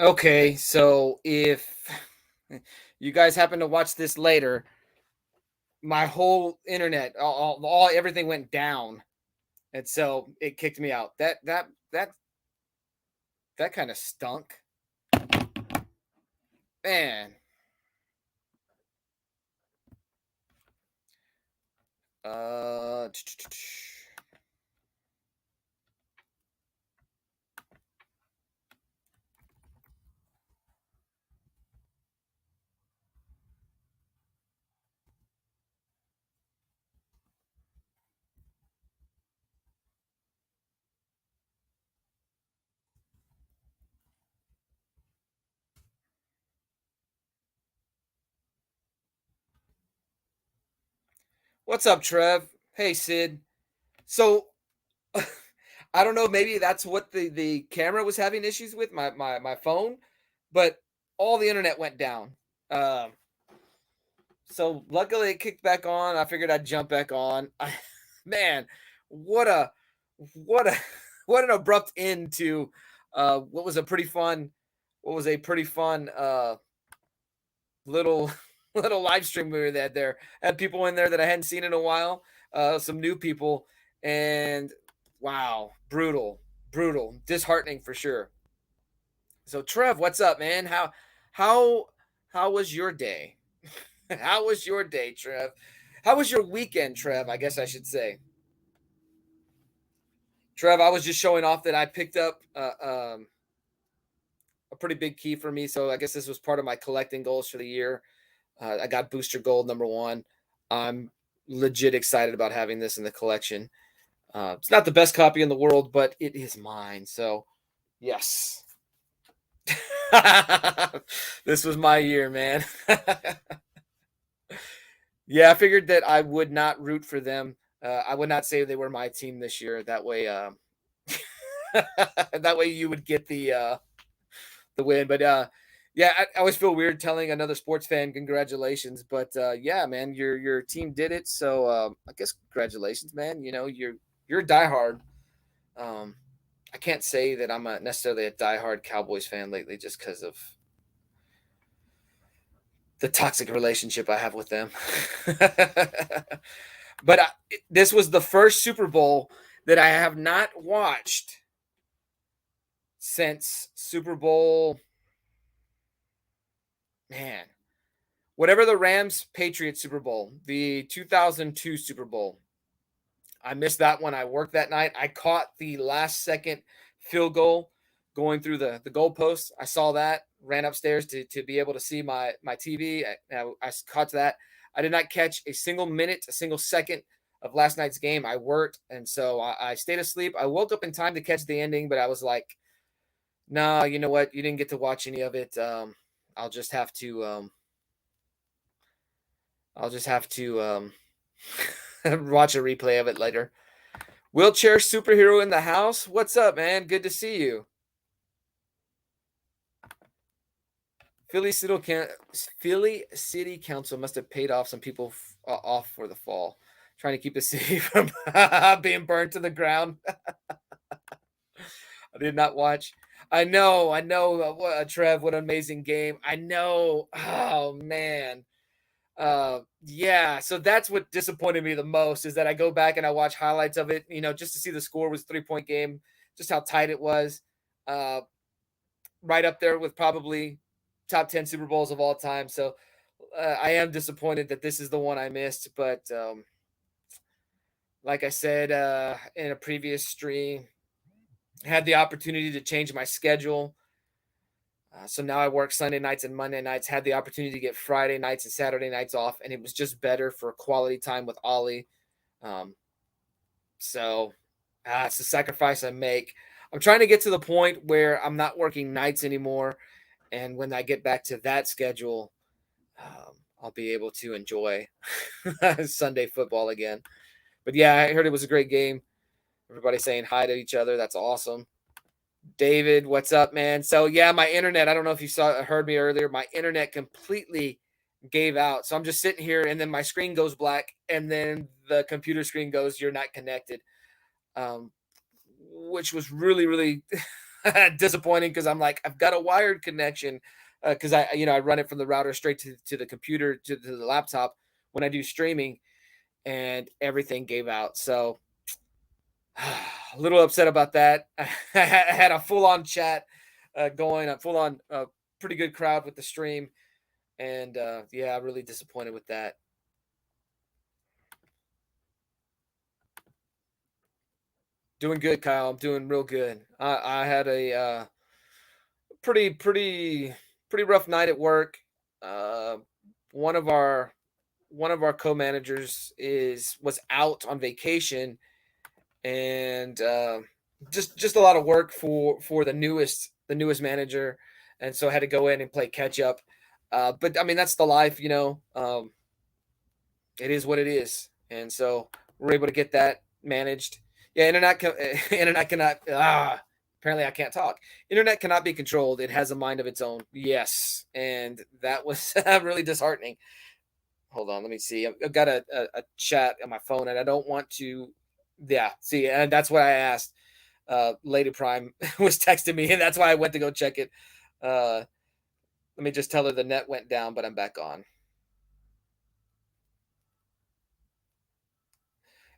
Okay, so if you guys happen to watch this later, my whole internet, all everything went down, and so it kicked me out. That kind of stunk, man. Uh, what's up, Trev? Hey, Sid. So I don't know. Maybe that's what the camera was having issues with my phone, but all the internet went down. Um, so luckily it kicked back on. I figured I'd jump back on. Man, what a what a what an abrupt end to what was a pretty fun little little live stream we had there. Had people in there that I hadn't seen in a while, some new people, and wow, brutal, disheartening for sure. So Trev, what's up, man? How how was your day? How was your day, Trev? How was your weekend, Trev? I guess I should say. Trev, I was just showing off that I picked up a pretty big key for me. So I guess this was part of my collecting goals for the year. I got Booster Gold #1. I'm legit excited about having this in the collection. It's not the best copy in the world, but it is mine. So, yes. This was my year, man. Yeah, I figured that I would not root for them. I would not say they were my team this year. That way, that way you would get the win. But yeah, I always feel weird telling another sports fan congratulations. But yeah, man, your team did it. So I guess congratulations, man. You know, you're a diehard. Um, I can't say that I'm necessarily a diehard Cowboys fan lately, just because of the toxic relationship I have with them. But this was the first Super Bowl that I have not watched since Super Bowl, man, whatever the Rams Patriots Super Bowl, the 2002 Super Bowl. I missed that one. I worked that night. I caught the last second field goal going through the goalpost. I saw that, ran upstairs to be able to see my TV. I caught that. I did not catch a single minute, a single second of last night's game. I worked, and so I stayed asleep. I woke up in time to catch the ending, but I was like, "No, you know what? You didn't get to watch any of it. I'll just have to. I'll just have to watch a replay of it later." Wheelchair superhero in the house. What's up, man? Good to see you. Philly City, Philly City Council must have paid off some people off for the fall, trying to keep the city from being burned to the ground. I did not watch. I know. What Trev, what an amazing game. I know. Oh man. Yeah. So that's what disappointed me the most is that I go back and I watch highlights of it. You know, just to see the score was 3 point game, just how tight it was. Uh, right up there with probably top 10 Super Bowls of all time. So I am disappointed that this is the one I missed. But like I said in a previous stream, I had the opportunity to change my schedule. So now I work Sunday nights and Monday nights, had the opportunity to get Friday nights and Saturday nights off, and it was just better for quality time with Ollie. Um, so it's a sacrifice I make. I'm trying to get to the point where I'm not working nights anymore. And when I get back to that schedule, I'll be able to enjoy Sunday football again. But yeah, I heard it was a great game. Everybody saying hi to each other. That's awesome. David, what's up, man? So yeah, my internet. I don't know if you heard me earlier. My internet completely gave out. So I'm just sitting here, and then my screen goes black, and then the computer screen goes, "You're not connected," which was really, really disappointing because I'm like, I've got a wired connection because I run it from the router straight to the computer to the laptop when I do streaming, and everything gave out. So a little upset about that. I had a full on chat going, a full on pretty good crowd with the stream, and yeah, really disappointed with that. Doing good, Kyle. I'm doing real good. I had a pretty rough night at work. Uh, one of our one of our co-managers is was out on vacation, and just a lot of work for the newest manager, and so I had to go in and play catch up. But I mean, that's the life. It is what it is, and so we're able to get that managed. Yeah, internet cannot. Apparently, I can't talk. Internet cannot be controlled. It has a mind of its own. Yes, and that was really disheartening. Hold on, let me see. I've got a chat on my phone, and I don't want to. Yeah, see, and that's what I asked. Lady Prime was texting me, and that's why I went to go check it. Uh, Let me just tell her the net went down, but I'm back on.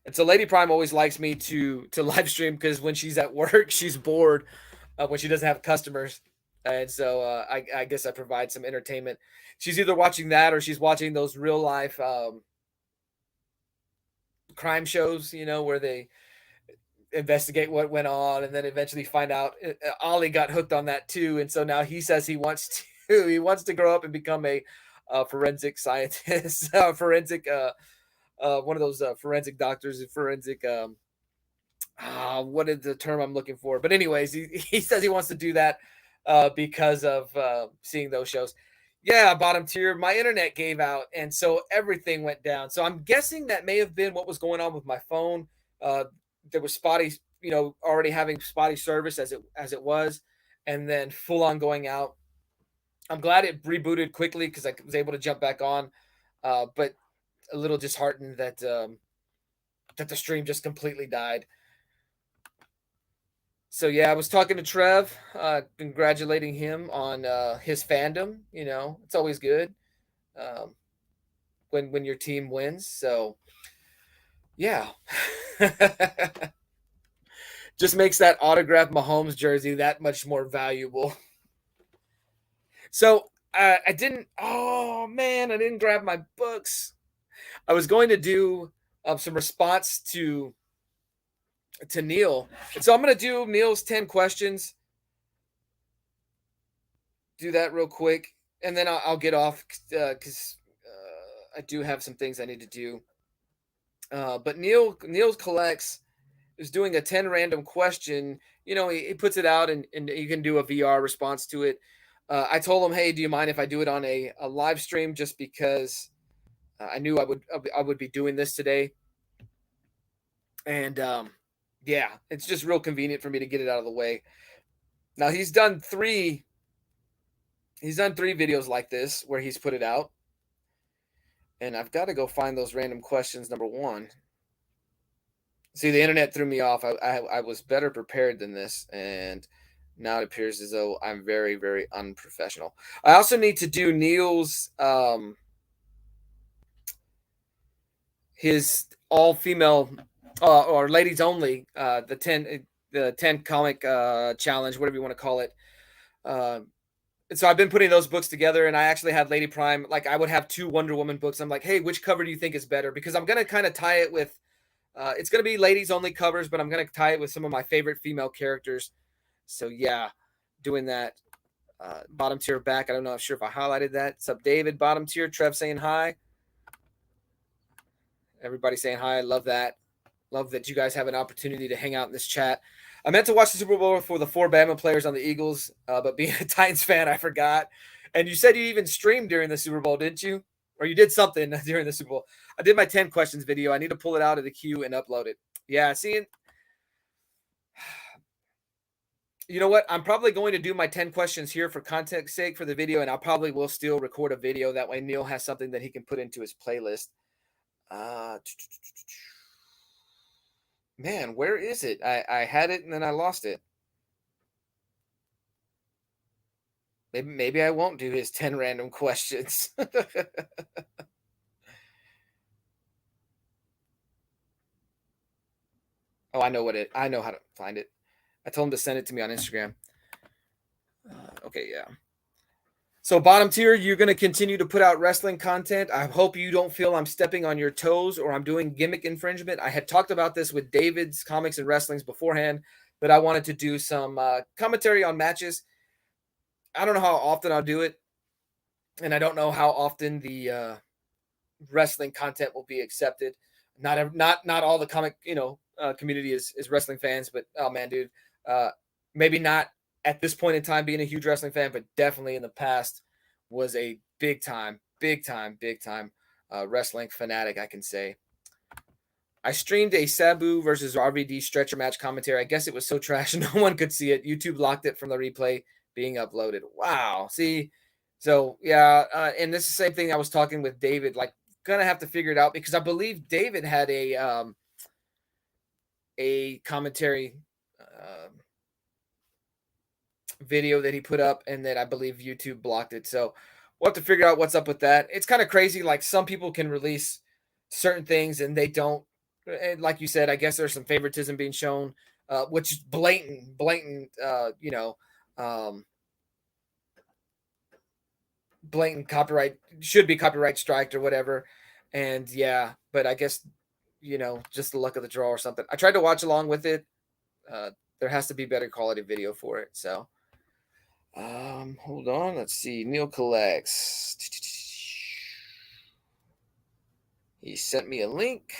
And so Lady Prime always likes me to live stream because when she's at work, she's bored when she doesn't have customers, and so I guess I provide some entertainment. She's either watching that or she's watching those real life crime shows, where they investigate what went on and then eventually find out Ollie got hooked on that too, and so now he says he wants to grow up and become a forensic scientist, forensic one of those forensic doctors, forensic what is the term I'm looking for? But anyways, he says he wants to do that because of seeing those shows. Yeah, bottom tier. My internet gave out, and so everything went down. So I'm guessing that may have been what was going on with my phone. Uh, there was spotty, already having spotty service as it was, and then full on going out. I'm glad it rebooted quickly because I was able to jump back on, but a little disheartened that the stream just completely died. So yeah, I was talking to Trev, congratulating him on his fandom. It's always good um, when your team wins. So yeah, just makes that autographed Mahomes jersey that much more valuable. So I didn't. Oh man, I didn't grab my books. I was going to do some response to Neil, and so I'm going to do Neil's 10 questions. Do that real quick, and then I'll get off because I do have some things I need to do. But Neil collects is doing a 10 random question. He puts it out, and you can do a VR response to it. I told him, hey, do you mind if I do it on a live stream, just because I knew I would be doing this today, and yeah, it's just real convenient for me to get it out of the way. Now he's done three videos like this where he's put it out, and I've got to go find those random questions. Number one. See, the internet threw me off. I was better prepared than this, and now it appears as though I'm very, very unprofessional. I also need to do Neil's his all female or ladies only the ten comic challenge, whatever you want to call it. Uh, and so I've been putting those books together, and I actually had Lady Prime. Like, I would have two Wonder Woman books. I'm like, hey, which cover do you think is better? Because I'm gonna kind of tie it with. It's going to be ladies only covers, but I'm going to tie it with some of my favorite female characters. So yeah, doing that. Bottom tier back. I don't know. I'm sure if I highlighted that. What's up, David? Bottom tier. Trev saying hi. Everybody saying hi. I love that. Love that you guys have an opportunity to hang out in this chat. I meant to watch the Super Bowl for the four Bama players on the Eagles, but being a Titans fan, I forgot. And you said you even streamed during the Super Bowl, didn't you? Or you did something during the Super Bowl. I did my 10 questions video. I need to pull it out of the queue and upload it. Yeah, see, you know what? I'm probably going to do my 10 questions here for context sake for the video, and I'll probably will still record a video. That way Neil has something that he can put into his playlist. Man, where is it? I had it and then I lost it. Maybe I won't do his 10 random questions. Oh, I know how to find it. I told him to send it to me on Instagram. Okay, yeah. So bottom tier, you're going to continue to put out wrestling content. I hope you don't feel I'm stepping on your toes or I'm doing gimmick infringement. I had talked about this with David's Comics and Wrestlings beforehand, that I wanted to do some commentary on matches. I don't know how often I'll do it, and I don't know how often the wrestling content will be accepted. Not all the comic community is wrestling fans, but oh man, dude, uh, maybe not at this point in time being a huge wrestling fan, but definitely in the past was a big time wrestling fanatic. I can say. I streamed a Sabu versus RVD stretcher match commentary. I guess it was so trash no one could see it. YouTube locked it from the replay being uploaded. Wow. See, so yeah, and this is the same thing I was talking with David. Like, gonna have to figure it out because I believe David had a commentary video that he put up, and that I believe YouTube blocked it. So we'll have to figure out what's up with that. It's kind of crazy. Like, some people can release certain things and they don't. And like you said, I guess there's some favoritism being shown, which is blatant, blatant copyright, should be copyright striked or whatever. And yeah, but I guess, just the luck of the draw or something. I tried to watch along with it. Uh, there has to be better quality video for it. So, hold on. Let's see. Neil collects. He sent me a link.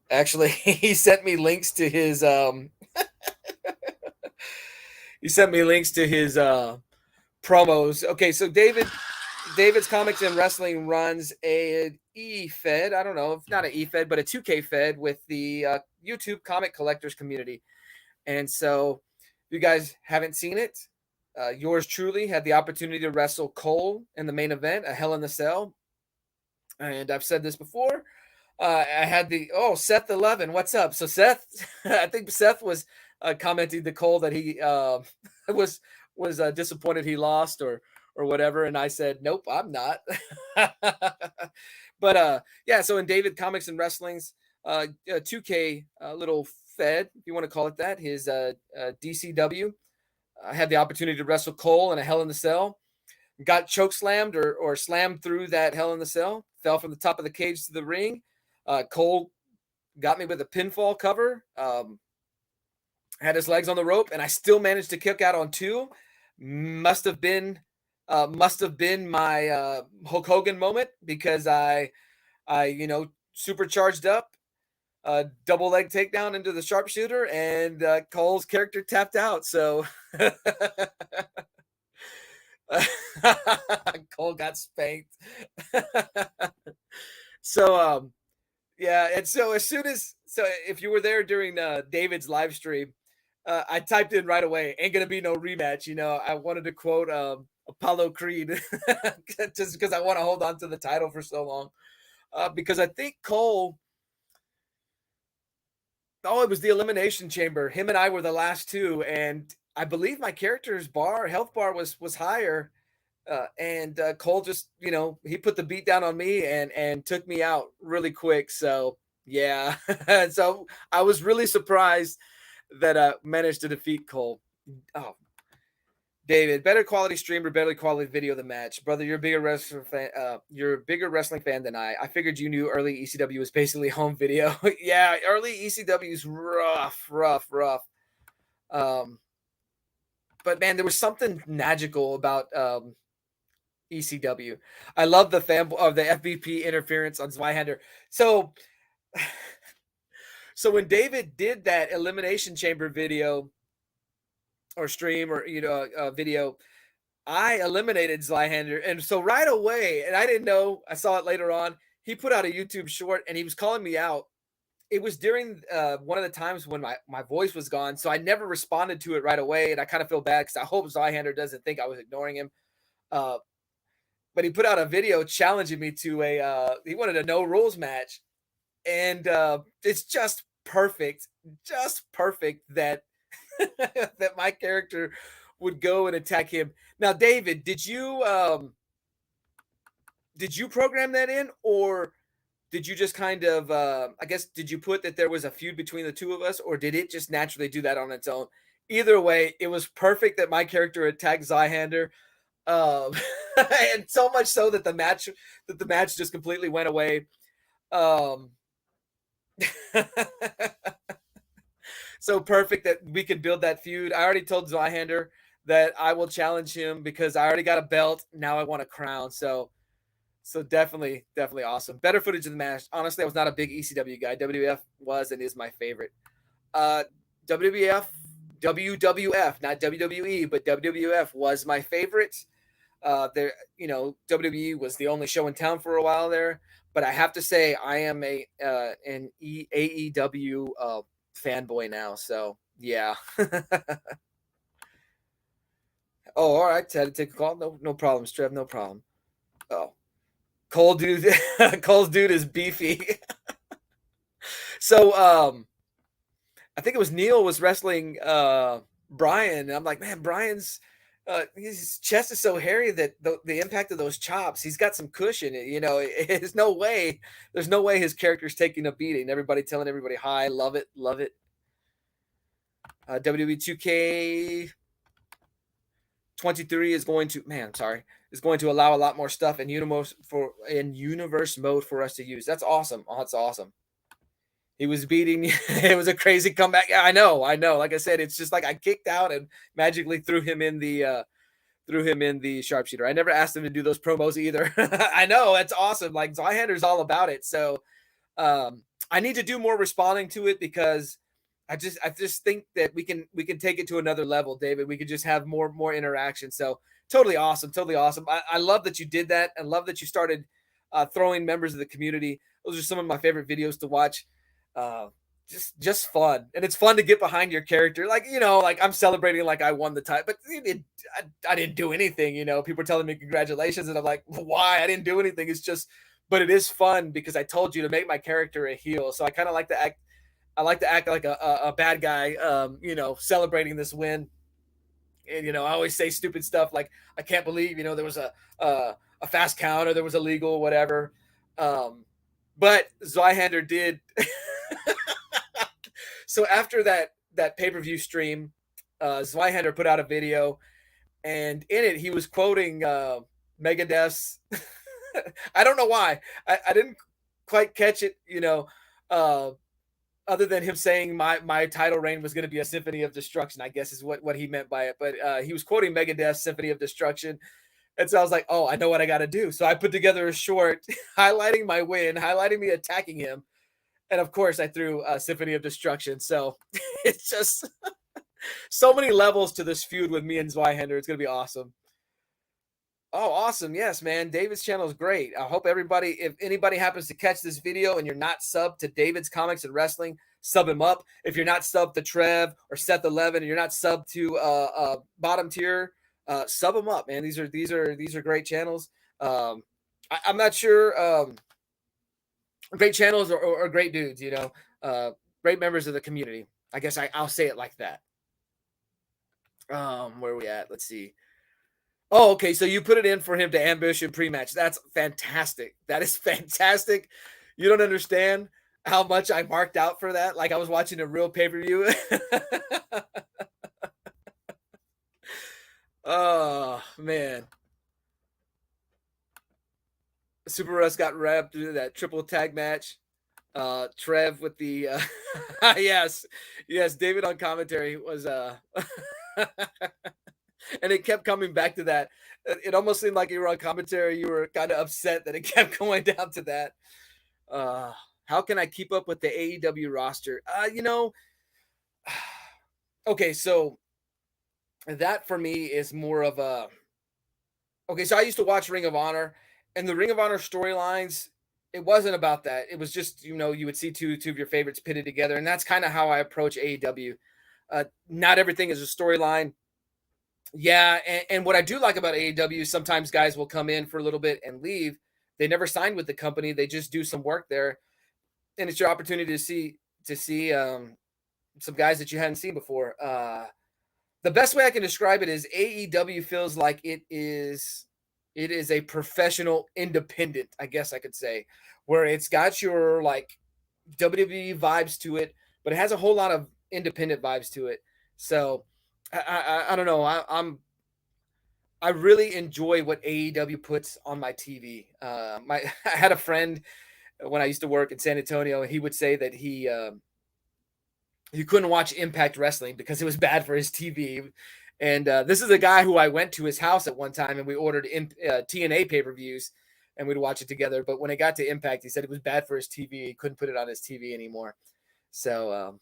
Actually, he sent me links to his he sent me links to his promos. Okay, so David's Comics and Wrestling runs a e-fed. I don't know, if not an e-fed, but a 2K fed with the YouTube comic collectors community. And so, if you guys haven't seen it, yours truly had the opportunity to wrestle Cole in the main event, a Hell in the Cell. And I've said this before. I had Seth 11. What's up? So Seth, I think Seth was commenting to Cole that he was disappointed he lost or whatever, and I said, nope, I'm not. But yeah, so in David Comics and Wrestling's 2K little fed, if you want to call it that, his DCW, I had the opportunity to wrestle Cole in a Hell in the Cell. Got choke slammed or slammed through that Hell in the Cell. Fell from the top of the cage to the ring. Cole got me with a pinfall cover. Had his legs on the rope, and I still managed to kick out on two. Must have been my Hulk Hogan moment, because I supercharged up, double leg takedown into the sharpshooter, and Cole's character tapped out. So Cole got spanked. So yeah, and so if you were there during David's live stream, I typed in right away, "Ain't gonna be no rematch." I wanted to quote Apollo Creed, just because I want to hold on to the title for so long. Because I think Cole, it was the Elimination Chamber. Him and I were the last two, and I believe my character's health bar was higher. And Cole just, he put the beat down on me and took me out really quick. So yeah, so I was really surprised that I managed to defeat Cole. Oh, David, better quality stream or better quality video of the match, brother. You're a bigger wrestling fan. You're a bigger wrestling fan than I. I figured you knew early ECW was basically home video. Yeah, early ECW is rough. But man, there was something magical about ECW. I love the FBP interference on Zweihander. So when David did that Elimination Chamber video or stream or video, I eliminated Zweihander, and so right away, and I didn't know, I saw it later on, he put out a YouTube short and he was calling me out. It was during one of the times when my voice was gone, so I never responded to it right away, and I kind of feel bad because I hope Zweihander doesn't think I was ignoring him. But he put out a video challenging me to he wanted a no rules match. And it's just perfect that that my character would go and attack him. Now, David, did you program that in, or did you just kind of I guess did you put that there was a feud between the two of us, or did it just naturally do that on its own? Either way, it was perfect that my character attacked Zyhander. Um, and so much so that the match just completely went away. Um, so perfect that we could build that feud. I already told Zyhander that I will challenge him because I already got a belt. Now I want a crown. So definitely awesome. Better footage of the match. Honestly, I was not a big ECW guy. WWF was and is my favorite. Uh, WWF, WWF, not WWE, but WWF was my favorite. There, WWE was the only show in town for a while there. But I have to say, I am an AEW fanboy now. So yeah. Oh, all right. Had to take a call. No problem, Trev. No problem. Oh, Cole dude, Cole's dude is beefy. So I think it was Neil was wrestling Brian, and I'm like, man, Brian's his chest is so hairy that the impact of those chops, he's got some cushion. There's no way his character's taking a beating. Everybody telling everybody hi, love it. WWE 2K 23 is going to allow a lot more stuff in universe mode for us to use. That's awesome. Oh, that's awesome. He was beating. It was a crazy comeback. Yeah, I know. Like I said, it's just like I kicked out and magically threw him in the sharpshooter. I never asked him to do those promos either. I know, that's awesome. Like Zweihander's all about it. So I need to do more responding to it because I just think that we can take it to another level, David. We could just have more interaction. So totally awesome. I love that you did that. I love that you started throwing members of the community. Those are some of my favorite videos to watch. Just fun, and it's fun to get behind your character. Like like I'm celebrating like I won the title, but I didn't do anything. People are telling me congratulations, and I'm like, why? I didn't do anything. It's just, but it is fun because I told you to make my character a heel. So I kind of like to act. I like to act like a bad guy. Celebrating this win. And I always say stupid stuff like I can't believe there was a fast count or there was illegal whatever. But Zweihander did. So after that pay-per-view stream, Zweihander put out a video, and in it he was quoting Megadeth's. I don't know why. I didn't quite catch it. Other than him saying my title reign was going to be a symphony of destruction, I guess is what he meant by it. But he was quoting Megadeth's Symphony of Destruction. And so I was like, oh, I know what I got to do. So I put together a short highlighting my win, highlighting me attacking him. And of course, I threw Symphony of Destruction. So it's just so many levels to this feud with me and Zweihander. It's going to be awesome. Oh, awesome. Yes, man. David's channel is great. I hope if anybody happens to catch this video and you're not subbed to David's Comics and Wrestling, sub him up. If you're not subbed to Trev or Seth 11 and you're not subbed to Bottom Tier, sub them up, man. These are great channels. I'm not sure. Great channels or great dudes, great members of the community. I guess I'll say it like that. Where are we at? Let's see. Oh, okay. So you put it in for him to ambush and pre-match. That's fantastic. That is fantastic. You don't understand how much I marked out for that. Like I was watching a real pay-per-view. Oh, man. Super Russ got wrapped through that triple tag match. Trev with the yes, David on commentary was and it kept coming back to that. It almost seemed like you were on commentary. You were kind of upset that it kept going down to that. How can I keep up with the AEW roster? Okay, so that for me is more of a. Okay, so I used to watch Ring of Honor, and the Ring of Honor storylines, it wasn't about that. It was just, you would see two of your favorites pitted together, and that's kind of how I approach AEW. Not everything is a storyline. Yeah, and what I do like about AEW, sometimes guys will come in for a little bit and leave. They never signed with the company. They just do some work there, and it's your opportunity to see some guys that you hadn't seen before. the best way I can describe it is AEW feels like it is a professional independent, I guess I could say, where it's got your like WWE vibes to it, but it has a whole lot of independent vibes to it. So I don't know. I really enjoy what AEW puts on my TV. My I had a friend when I used to work in San Antonio, and he would say that he couldn't watch Impact Wrestling because it was bad for his TV. And this is a guy who I went to his house at one time, and we ordered TNA pay per views, and we'd watch it together. But when it got to Impact, he said it was bad for his TV. He couldn't put it on his TV anymore. So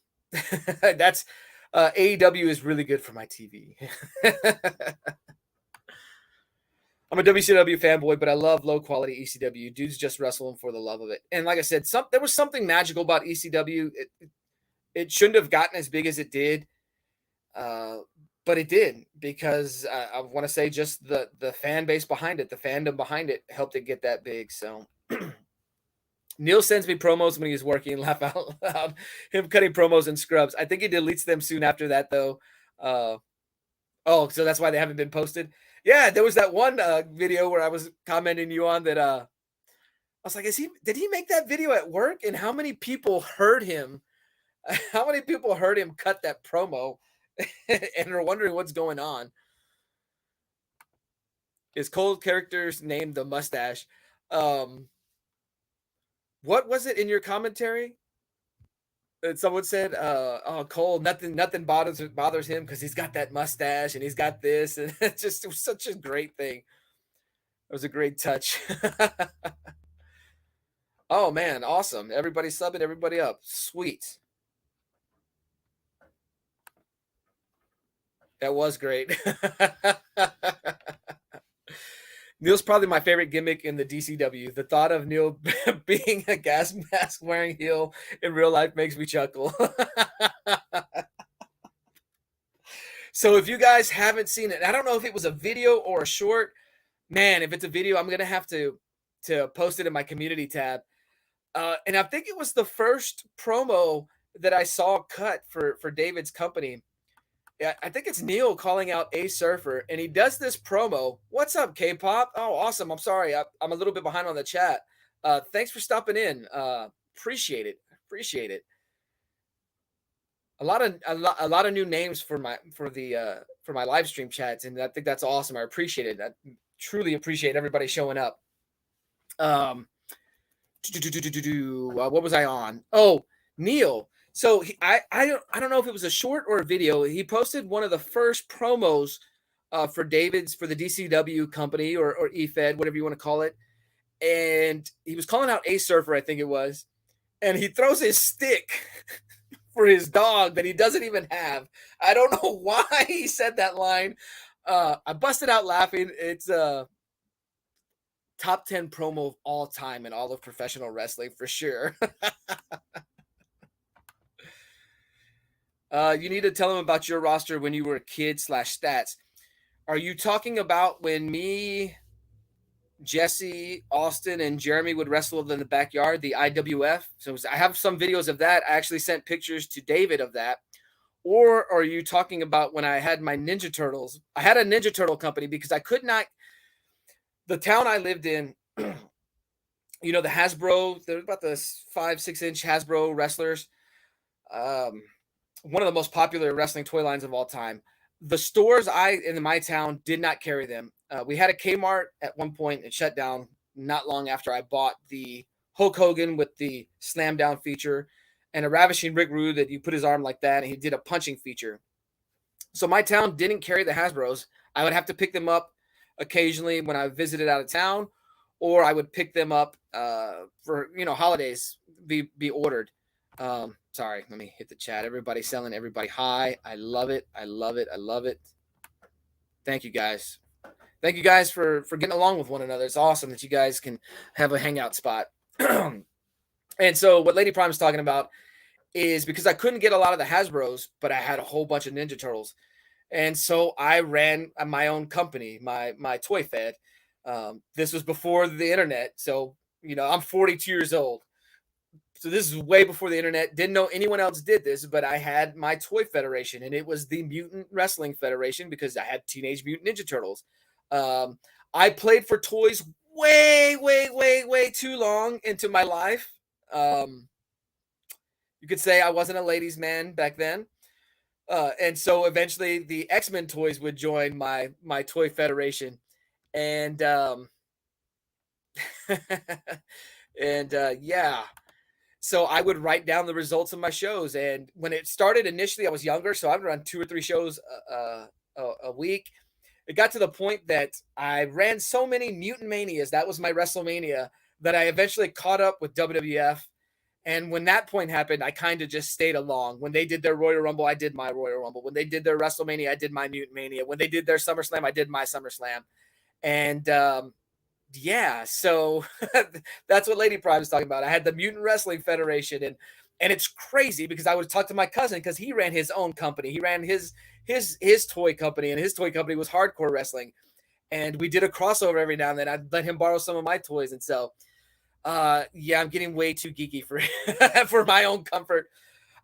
that's AEW is really good for my TV. I'm a WCW fanboy, but I love low quality ECW. Dudes just wrestling for the love of it. And like I said, there was something magical about ECW. It shouldn't have gotten as big as it did, but it did because I want to say just the fan base behind it, the fandom behind it, helped it get that big. So Neil sends me promos when he's working. Laugh out loud. Him cutting promos in scrubs. I think he deletes them soon after that, though. Oh, so that's why they haven't been posted. Yeah, there was that one video where I was commenting you on that. I was like, did he make that video at work? And how many people heard him? How many people heard him cut that promo and are wondering what's going on? His Cole character's named the Mustache. What was it in your commentary? And someone said, "Oh, Cole, nothing bothers him because he's got that mustache and he's got this," and it was such a great thing. It was a great touch. Oh man, awesome! Everybody subbing everybody up. Sweet. That was great. Neil's probably my favorite gimmick in the DCW. The thought of Neil being a gas mask wearing heel in real life makes me chuckle. So if you guys haven't seen it, I don't know if it was a video or a short. Man, if it's a video, I'm gonna have to post it in my community tab. And I think it was the first promo that I saw cut for David's company. Yeah, I think it's Neil calling out A Surfer, and he does this promo. What's up, K-pop? Oh, awesome. I'm sorry, I'm a little bit behind on the chat. Thanks for stopping in. Appreciate it. Appreciate it. A lot of new names for my live stream chats, and I think that's awesome. I appreciate it. I truly appreciate everybody showing up. What was I on? Oh, Neil. So I don't know if it was a short or a video. He posted one of the first promos for the DCW company or EFED, whatever you want to call it, and he was calling out A Surfer, I think it was, and he throws his stick for his dog that he doesn't even have. I don't know why he said that line. I busted out laughing. It's top 10 promo of all time in all of professional wrestling for sure. You need to tell him about your roster when you were a kid / stats. Are you talking about when me, Jesse, Austin, and Jeremy would wrestle in the backyard, the IWF? So I have some videos of that. I actually sent pictures to David of that. Or are you talking about when I had my Ninja Turtles? I had a Ninja Turtle company because I could not. The town I lived in, the Hasbro, there's about the 5-6 inch Hasbro wrestlers. One of the most popular wrestling toy lines of all time. The stores in my town did not carry them. We had a Kmart at one point. It shut down not long after I bought the Hulk Hogan with the slam down feature and a ravishing Rick Rude that you put his arm like that and he did a punching feature. So my town didn't carry the Hasbros. I would have to pick them up occasionally when I visited out of town, or I would pick them up for holidays, be ordered. Sorry, let me hit the chat. Everybody selling, everybody hi. I love it. I love it. I love it. Thank you guys. Thank you guys for getting along with one another. It's awesome that you guys can have a hangout spot. And so what Lady Prime is talking about is because I couldn't get a lot of the Hasbros, but I had a whole bunch of Ninja Turtles. And so I ran my own company, my Toy Fed. This was before the internet. So, I'm 42 years old. So this is way before the internet. Didn't know anyone else did this, but I had my toy federation, and it was the Mutant Wrestling Federation because I had Teenage Mutant Ninja Turtles. Um, I played for toys way, way, way, way too long into my life. Um, you could say I wasn't a ladies' man back then. And so eventually the X-Men toys would join my toy federation. And yeah, so I would write down the results of my shows. And when it started initially, I was younger, so I would run 2 or 3 shows a week. It got to the point that I ran so many Mutant Manias, that was my WrestleMania, that I eventually caught up with WWF. And when that point happened, I kind of just stayed along. When they did their Royal Rumble, I did my Royal Rumble. When they did their WrestleMania, I did my Mutant Mania. When they did their SummerSlam, I did my SummerSlam. And yeah, so that's what Lady Prime is talking about. I had the Mutant Wrestling Federation, and it's crazy because I would talk to my cousin because he ran his own company. He ran his toy company, and his toy company was Hardcore Wrestling. And we did a crossover every now and then. I'd let him borrow some of my toys, and so yeah, I'm getting way too geeky for for my own comfort.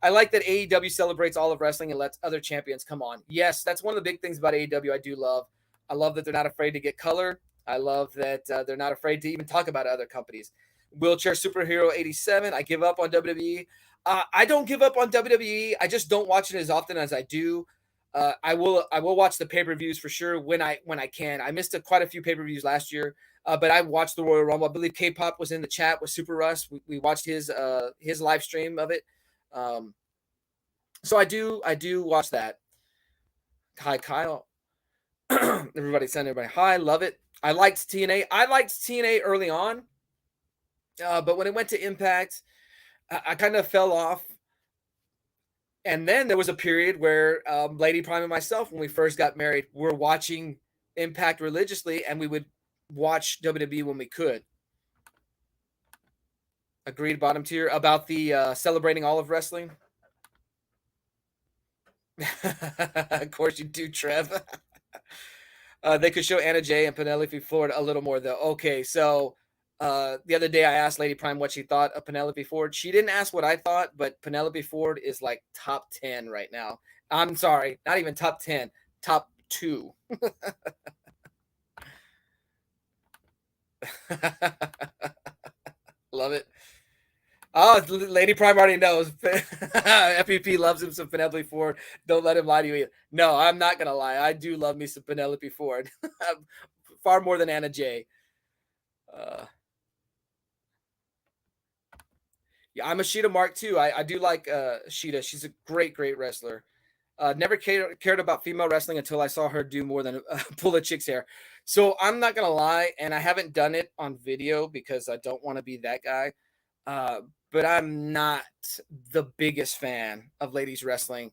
I like that AEW celebrates all of wrestling and lets other champions come on. Yes, that's one of the big things about AEW I do love. I love that they're not afraid to get color. I love that they're not afraid to even talk about other companies. Wheelchair Superhero 87. I give up on WWE. I don't give up on WWE. I just don't watch it as often as I do. I will watch the pay-per-views for sure when I can. I missed quite a few pay-per-views last year, but I watched the Royal Rumble. I believe K-Pop was in the chat with Super Russ. We watched his live stream of it. Um, so I do watch that. Hi Kyle. Everybody send everybody hi. Love it. I liked TNA. I liked TNA early on, but when it went to Impact, I kind of fell off. And then there was a period where Lady Prime and myself, when we first got married, were watching Impact religiously, and we would watch WWE when we could. Agreed, bottom tier about the celebrating all of wrestling. Of course you do, Trev. They could show Anna Jay and Penelope Ford a little more, though. Okay, so the other day I asked Lady Prime what she thought of Penelope Ford. She didn't ask what I thought, but Penelope Ford is like top 10 right now. I'm sorry, not even top 10, top 2. Love it. Oh, Lady Prime already knows. FPP loves him some Penelope Ford. Don't let him lie to you either. No, I'm not going to lie. I do love me some Penelope Ford. Far more than Anna Jay. Yeah, I'm a Sheeta Mark too. I do like Sheeta. She's a great, great wrestler. Never cared about female wrestling until I saw her do more than pull a chick's hair. So I'm not going to lie, and I haven't done it on video because I don't want to be that guy. But I'm not the biggest fan of ladies wrestling.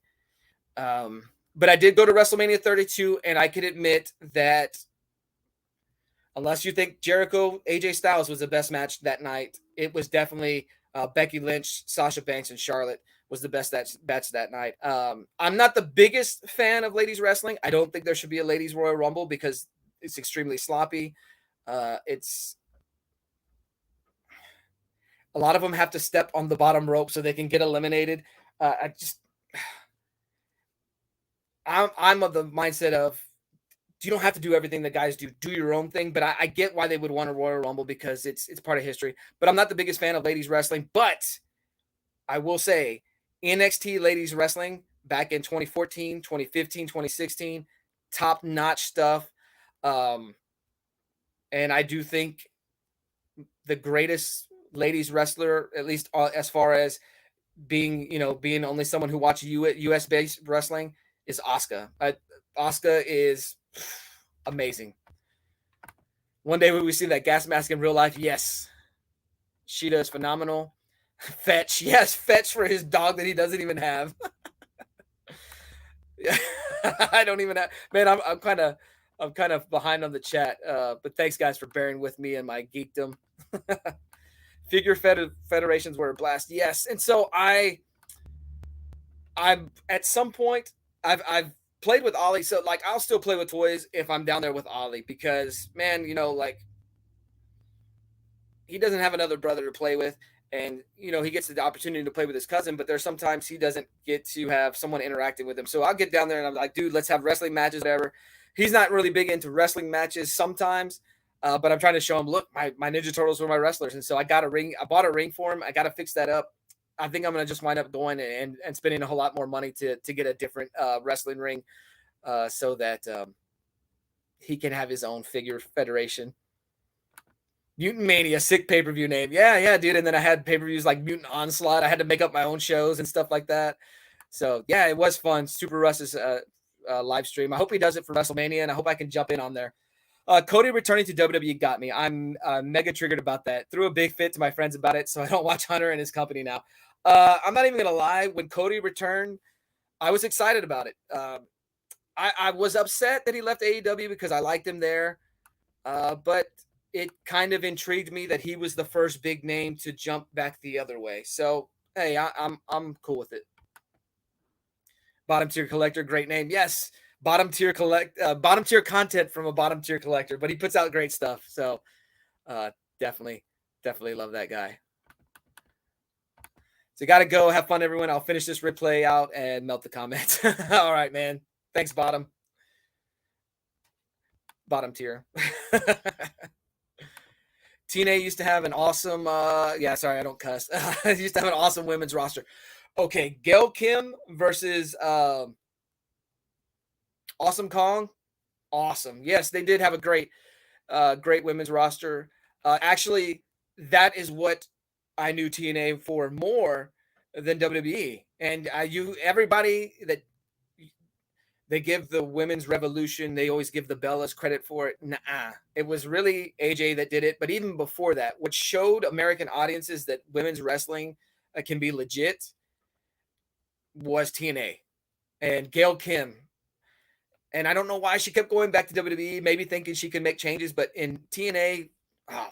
But I did go to WrestleMania 32, and I can admit that unless you think Jericho AJ Styles was the best match that night, it was definitely Becky Lynch, Sasha Banks, and Charlotte was the best match that night. I'm not the biggest fan of ladies wrestling. I don't think there should be a ladies Royal Rumble because it's extremely sloppy. It's a lot of them have to step on the bottom rope so they can get eliminated. I'm of the mindset of you don't have to do everything the guys do. Do your own thing. But I get why they would want a Royal Rumble because it's part of history. But I'm not the biggest fan of ladies wrestling. But I will say NXT ladies wrestling back in 2014, 2015, 2016, top-notch stuff. And I do think the greatest ladies wrestler, at least as far as being only someone who watches US-based wrestling, is Asuka. Asuka is amazing. One day when we see that gas mask in real life, yes. Sheeta is phenomenal. Fetch, yes, Fetch for his dog that he doesn't even have. I don't even have. Man, I'm kind of behind on the chat. But thanks guys for bearing with me and my geekdom. Figure federations were a blast, yes. And so I'm at some point I've played with Ollie, so like I'll still play with toys if I'm down there with Ollie because man, like he doesn't have another brother to play with, and he gets the opportunity to play with his cousin, but there's sometimes he doesn't get to have someone interacting with him. So I'll get down there and I'm like, dude, let's have wrestling matches, whatever. He's not really big into wrestling matches sometimes, but I'm trying to show him, look, my Ninja Turtles were my wrestlers, and so I got a ring. I bought a ring for him. I got to fix that up. I think I'm gonna just wind up going and spending a whole lot more money to get a different wrestling ring, so that he can have his own figure federation. Mutant Mania, sick pay-per-view name. Yeah, dude. And then I had pay-per-views like Mutant Onslaught. I had to make up my own shows and stuff like that. So yeah, it was fun. Super Russ's live stream. I hope he does it for WrestleMania, and I hope I can jump in on there. Cody returning to WWE got me. I'm mega triggered about that. Threw a big fit to my friends about it, so I don't watch Hunter and his company now. I'm not even gonna lie. When Cody returned, I was excited about it. I was upset that he left AEW because I liked him there, but it kind of intrigued me that he was the first big name to jump back the other way. So hey, I'm cool with it. Bottom tier collector, great name. Yes, bottom tier content from a bottom tier collector, but he puts out great stuff. So definitely love that guy. So you got to go. Have fun, everyone. I'll finish this replay out and melt the comments. All right, man. Thanks, bottom tier. TNA used to have an awesome, sorry, I don't cuss. Used to have an awesome women's roster. Okay, Gail Kim versus Awesome Kong. Awesome. Yes, they did have a great women's roster. Actually, that is what I knew TNA for more than WWE. And everybody that they give the women's revolution, they always give the Bellas credit for it. Nah, it was really AJ that did it. But even before that, what showed American audiences that women's wrestling can be legit was TNA and Gail Kim. And I don't know why she kept going back to WWE, maybe thinking she could make changes. But in TNA,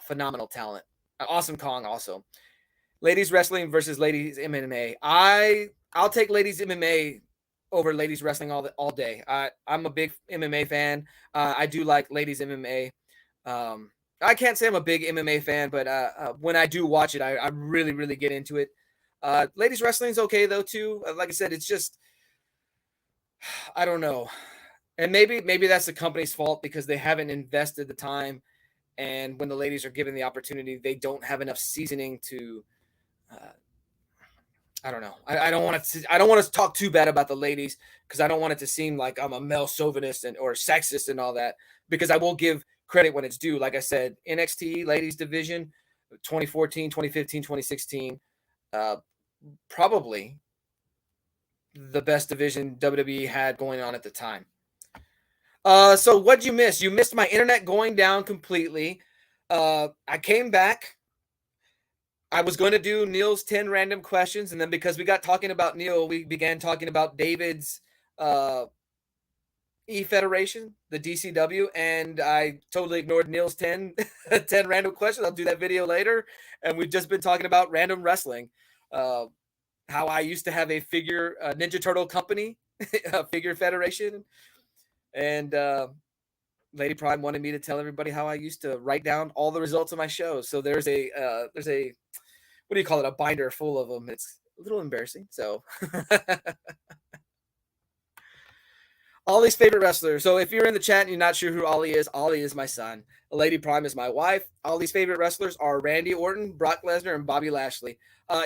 phenomenal talent. Awesome Kong also. Ladies wrestling versus ladies MMA. I'll take ladies MMA over ladies wrestling all day. I'm a big MMA fan. I do like ladies MMA. I can't say I'm a big MMA fan, but when I do watch it, I really, really get into it. Ladies wrestling is okay though too. Like I said, it's just I don't know, and maybe that's the company's fault because they haven't invested the time, and when the ladies are given the opportunity, they don't have enough seasoning to. I don't know. I don't want to talk too bad about the ladies because I don't want it to seem like I'm a male chauvinist or sexist and all that, because I will give credit when it's due. Like I said, NXT ladies division 2014, 2015, 2016, probably the best division WWE had going on at the time. So what'd you miss? You missed my internet going down completely. I came back. I was going to do Neil's 10 random questions, and then because we got talking about Neil, we began talking about David's E-Federation, the DCW, and I totally ignored Neil's 10 random questions. I'll do that video later. And we've just been talking about random wrestling, how I used to have a Ninja Turtle company, a figure federation, and Lady Prime wanted me to tell everybody how I used to write down all the results of my shows. So there's a what do you call it? A binder full of them. It's a little embarrassing. So Ollie's favorite wrestler. So if you're in the chat and you're not sure who Ollie is my son. Lady Prime is my wife. Ollie's favorite wrestlers are Randy Orton, Brock Lesnar, and Bobby Lashley.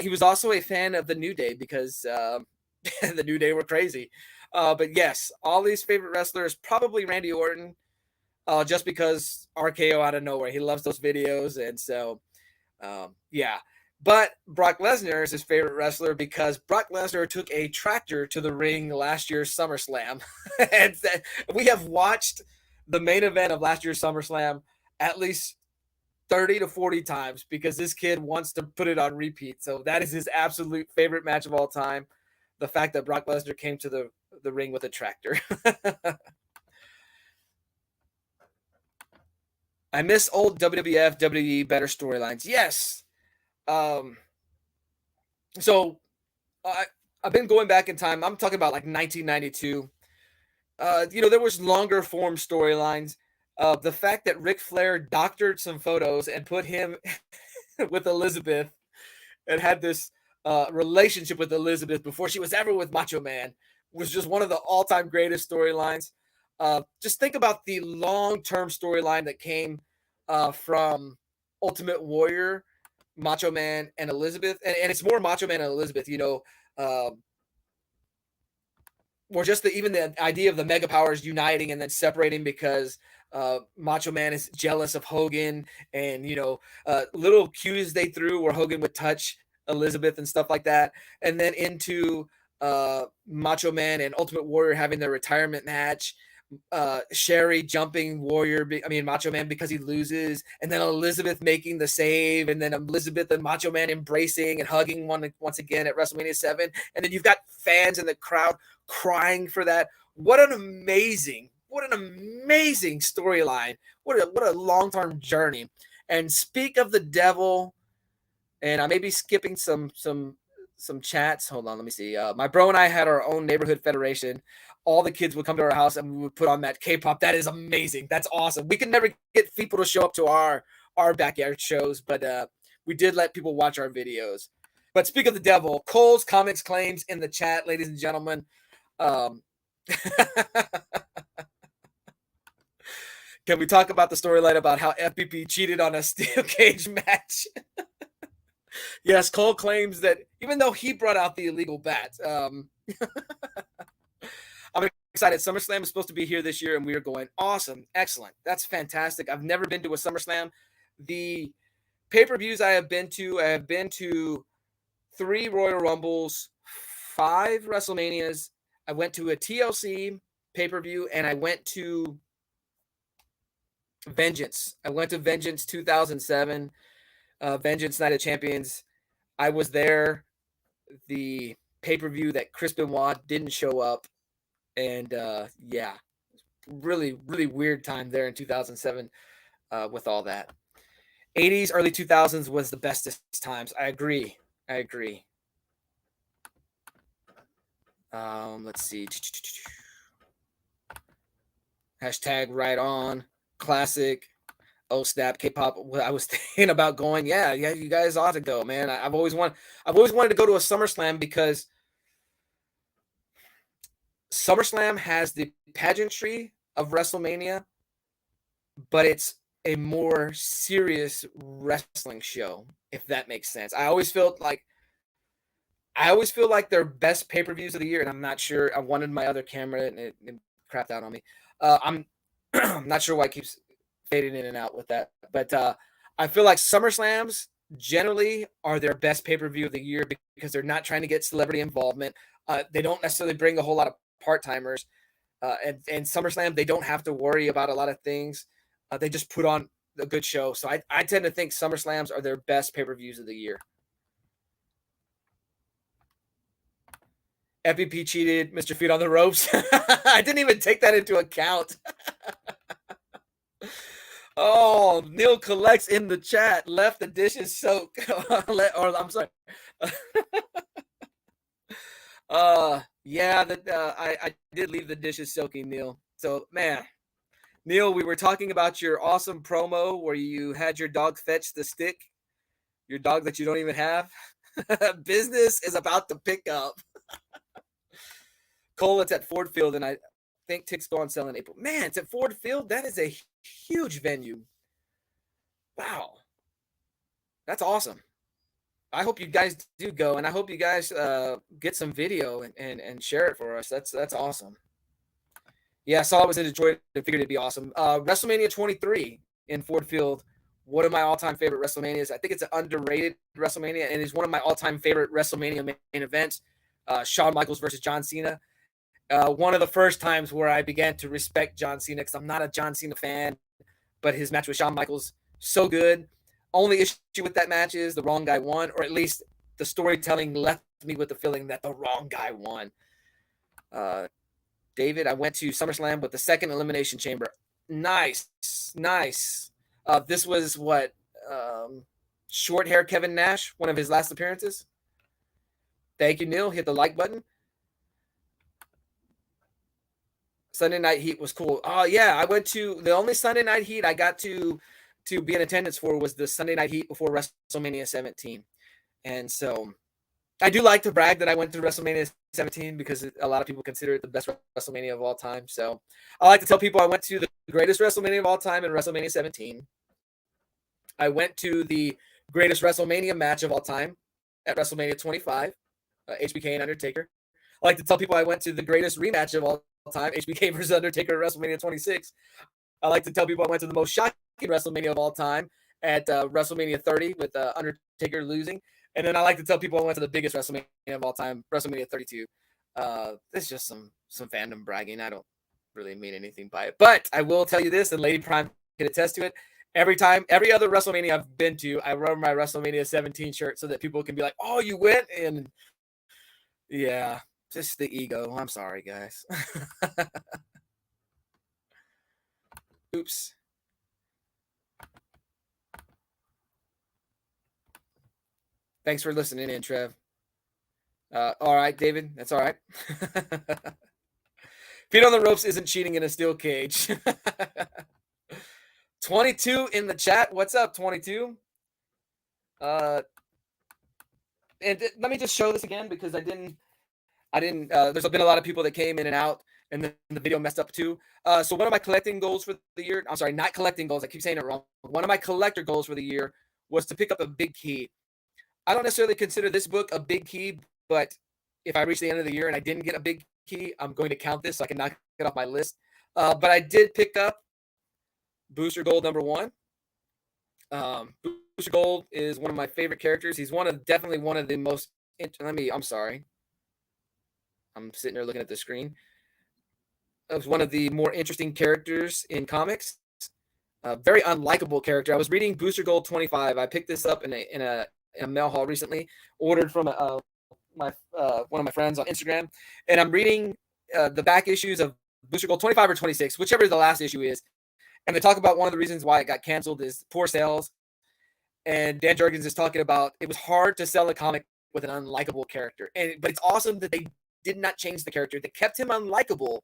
He was also a fan of the New Day because the New Day were crazy. But yes, Ollie's favorite wrestler is probably Randy Orton, just because RKO out of nowhere. He loves those videos. And so, yeah. But Brock Lesnar is his favorite wrestler because Brock Lesnar took a tractor to the ring last year's SummerSlam. And we have watched the main event of last year's SummerSlam at least 30 to 40 times because this kid wants to put it on repeat. So that is his absolute favorite match of all time. The fact that Brock Lesnar came to the ring with a tractor. I miss old WWF, WWE better storylines. Yes. So I've been going back in time. I'm talking about like 1992. There was longer form storylines. The fact that Ric Flair doctored some photos and put him with Elizabeth and had this relationship with Elizabeth before she was ever with Macho Man was just one of the all-time greatest storylines. Just think about the long-term storyline that came from Ultimate Warrior, Macho Man, and Elizabeth, and it's more Macho Man and Elizabeth. Or just even the idea of the mega powers uniting and then separating because Macho Man is jealous of Hogan, and little cues they threw where Hogan would touch Elizabeth and stuff like that, and then into Macho Man and Ultimate Warrior having their retirement match. Sherry jumping Macho Man because he loses, and then Elizabeth making the save, and then Elizabeth and Macho Man embracing and hugging once again at WrestleMania 7, and then you've got fans in the crowd crying for that. What an amazing storyline. What a long-term journey. And speak of the devil, and I may be skipping some chats. Hold on, let me see. My bro and I had our own neighborhood federation. All the kids would come to our house and we would put on that K-pop. That is amazing. That's awesome. We can never get people to show up to our backyard shows, but we did let people watch our videos. But speak of the devil, Cole's Comics claims in the chat, ladies and gentlemen. Can we talk about the storyline about how FPP cheated on a steel cage match? Yes, Cole claims that even though he brought out the illegal bat, I'm excited. SummerSlam is supposed to be here this year, and we are going. Awesome. Excellent. That's fantastic. I've never been to a SummerSlam. The pay-per-views I have been to 3 Royal Rumbles, 5 WrestleManias. I went to a TLC pay-per-view, and I went to Vengeance. I went to Vengeance 2007, Vengeance Night of Champions. I was there. The pay-per-view that Chris Benoit didn't show up. And really, really weird time there in 2007 with all that. 80s, early 2000s was the bestest times. I agree. Let's see. Hashtag right on. Classic. Oh snap, K-pop. I was thinking about going. Yeah, you guys ought to go, man. I've always wanted to go to a SummerSlam because SummerSlam has the pageantry of WrestleMania, but it's a more serious wrestling show, if that makes sense. I always feel like their best pay-per-views of the year, and I'm not sure. I wanted my other camera, and it crapped out on me. I'm not sure why it keeps fading in and out with that, but I feel like SummerSlams generally are their best pay-per-view of the year because they're not trying to get celebrity involvement. They don't necessarily bring a whole lot of part-timers, and SummerSlam, they don't have to worry about a lot of things. They just put on a good show. So I tend to think SummerSlams are their best pay-per-views of the year. FPP cheated, Mr. Feet on the ropes. I didn't even take that into account. Oh, Neil collects in the chat. Left the dishes soak. Or I'm sorry. Yeah, I did leave the dishes soaking, Neil. So, man, Neil, we were talking about your awesome promo where you had your dog fetch the stick, your dog that you don't even have. Business is about to pick up. Cole, it's at Ford Field, and I think tickets go on sale in April. Man, it's at Ford Field. That is a huge venue. Wow, that's awesome. I hope you guys do go, and I hope you guys get some video and share it for us. That's awesome. Yeah, I saw it was in Detroit and figured it'd be awesome. WrestleMania 23 in Ford Field, one of my all-time favorite WrestleManias. I think it's an underrated WrestleMania, and it's one of my all-time favorite WrestleMania main events. Shawn Michaels versus John Cena. One of the first times where I began to respect John Cena because I'm not a John Cena fan, but his match with Shawn Michaels, so good. Only issue with that match is the wrong guy won, or at least the storytelling left me with the feeling that the wrong guy won. David, I went to SummerSlam with the second Elimination Chamber. Nice. This was what? Short hair Kevin Nash, one of his last appearances. Thank you, Neil. Hit the like button. Sunday Night Heat was cool. Oh, yeah. I went to the only Sunday Night Heat I got to to be in attendance for was the Sunday Night Heat before WrestleMania 17. And so I do like to brag that I went to WrestleMania 17 because a lot of people consider it the best WrestleMania of all time. So I like to tell people I went to the greatest WrestleMania of all time in WrestleMania 17. I went to the greatest WrestleMania match of all time at WrestleMania 25, HBK and Undertaker. I like to tell people I went to the greatest rematch of all time, HBK versus Undertaker at WrestleMania 26. I like to tell people I went to the most shocking WrestleMania of all time at WrestleMania 30 with Undertaker losing. And then I like to tell people I went to the biggest WrestleMania of all time, WrestleMania 32. It's just some fandom bragging. I don't really mean anything by it. But I will tell you this, and Lady Prime can attest to it. Every other WrestleMania I've been to, I wear my WrestleMania 17 shirt so that people can be like, oh, you went? And yeah, just the ego. I'm sorry, guys. Oops. Thanks for listening in, Trev. All right, David. That's all right. Feet on the ropes isn't cheating in a steel cage. 22 in the chat. What's up, 22? And let me just show this again because I didn't. There's been a lot of people that came in and out, and then the video messed up too. So one of my collecting goals for the year, I'm sorry, not collecting goals. I keep saying it wrong. One of my collector goals for the year was to pick up a big key. I don't necessarily consider this book a big key, but if I reach the end of the year and I didn't get a big key, I'm going to count this so I can knock it off my list. But I did pick up Booster Gold #1. Booster Gold is one of my favorite characters. He's definitely one of the most. I'm sorry. I'm sitting there looking at the screen. It was one of the more interesting characters in comics. A very unlikable character. I was reading Booster Gold 25. I picked this up in a mail haul recently. Ordered from one of my friends on Instagram, and I'm reading the back issues of Booster Gold 25 or 26, whichever the last issue is. And they talk about one of the reasons why it got canceled is poor sales. And Dan Jurgens is talking about it was hard to sell a comic with an unlikable character. But it's awesome that they did not change the character. They kept him unlikable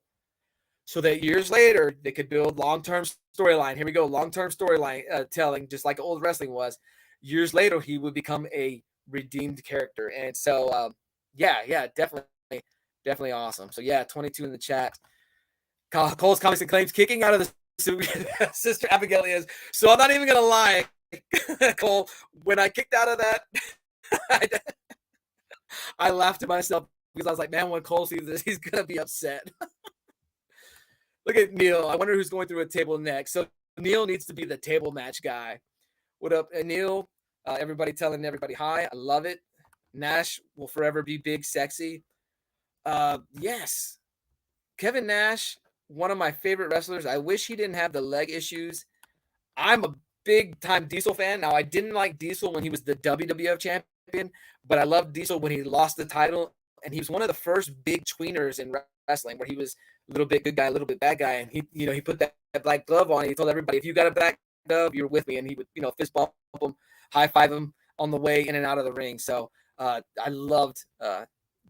so that years later they could build long-term storyline. Here we go, long-term storyline telling, just like old wrestling was. Years later, he would become a redeemed character. And so, yeah, definitely awesome. So, yeah, 22 in the chat. Cole's Comics and Claims kicking out of the Sister Abigail is. So I'm not even going to lie, Cole. When I kicked out of that, I laughed to myself because I was like, man, when Cole sees this, he's going to be upset. Look at Neil. I wonder who's going through a table next. So Neil needs to be the table match guy. What up, Neil? Everybody telling everybody hi. I love it. Nash will forever be big, sexy. Yes. Kevin Nash, one of my favorite wrestlers. I wish he didn't have the leg issues. I'm a big-time Diesel fan. Now, I didn't like Diesel when he was the WWF champion, but I loved Diesel when he lost the title, and he was one of the first big tweeners in wrestling where he was a little bit good guy, a little bit bad guy, and he put that black glove on, and he told everybody, if you got a black glove, you're with me, and he would, fist bump him, high-five him on the way in and out of the ring. So I loved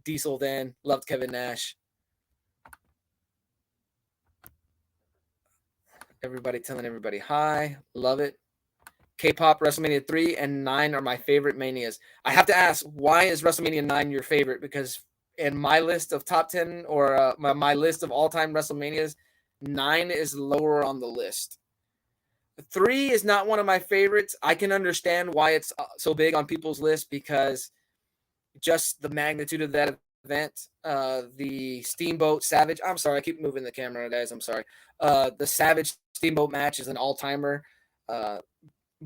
Diesel then, loved Kevin Nash. Everybody telling everybody hi. Love it. K-pop, WrestleMania 3 and 9 are my favorite manias. I have to ask, why is WrestleMania 9 your favorite? Because in my list of top 10 or my list of all-time WrestleManias, 9 is lower on the list. 3 is not one of my favorites. I can understand why it's so big on people's list because just the magnitude of that event, the Steamboat Savage. I'm sorry, I keep moving the camera, guys. I'm sorry. The Savage Steamboat match is an all-timer,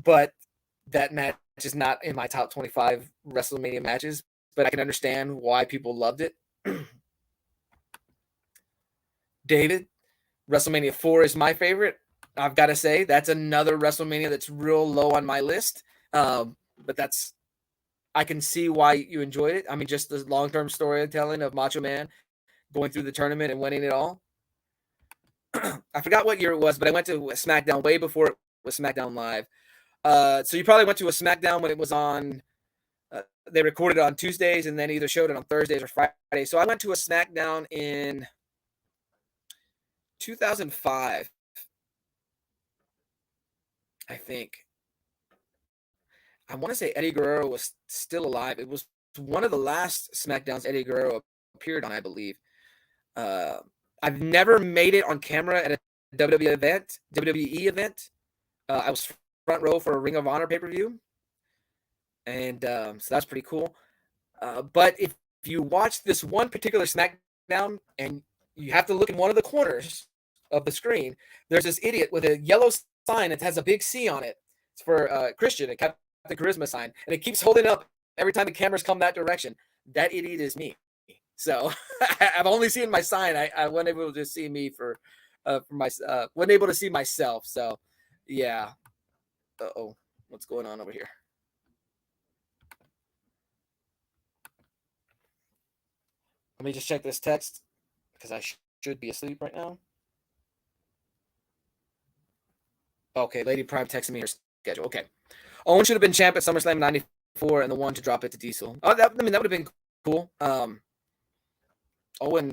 but that match is not in my top 25 WrestleMania matches. But I can understand why people loved it. David, WrestleMania 4 is my favorite. I've got to say that's another WrestleMania that's real low on my list. But I can see why you enjoyed it. I mean, just the long-term storytelling of Macho Man going through the tournament and winning it all. I forgot what year it was, but I went to SmackDown way before it was SmackDown Live. So you probably went to a SmackDown when it was on. They recorded it on Tuesdays and then either showed it on Thursdays or Fridays. So I went to a SmackDown in 2005. I think. I want to say Eddie Guerrero was still alive. It was one of the last SmackDowns Eddie Guerrero appeared on, I believe. Uh, I've never made it on camera at a WWE event. I was front row for a Ring of Honor pay-per-view, and so that's pretty cool. But if you watch this one particular SmackDown, and you have to look in one of the corners of the screen, there's this idiot with a yellow sign that has a big C on it. It's for Christian, a Captain Charisma sign, and it keeps holding up every time the cameras come that direction. That idiot is me. So I've only seen my sign. I wasn't able to see me for my wasn't able to see myself. So yeah. Uh-oh, what's going on over here? Let me just check this text because I should be asleep right now. Okay, Lady Prime texted me her schedule. Okay, Owen should have been champ at SummerSlam '94 and the one to drop it to Diesel. Oh, that would have been cool. Owen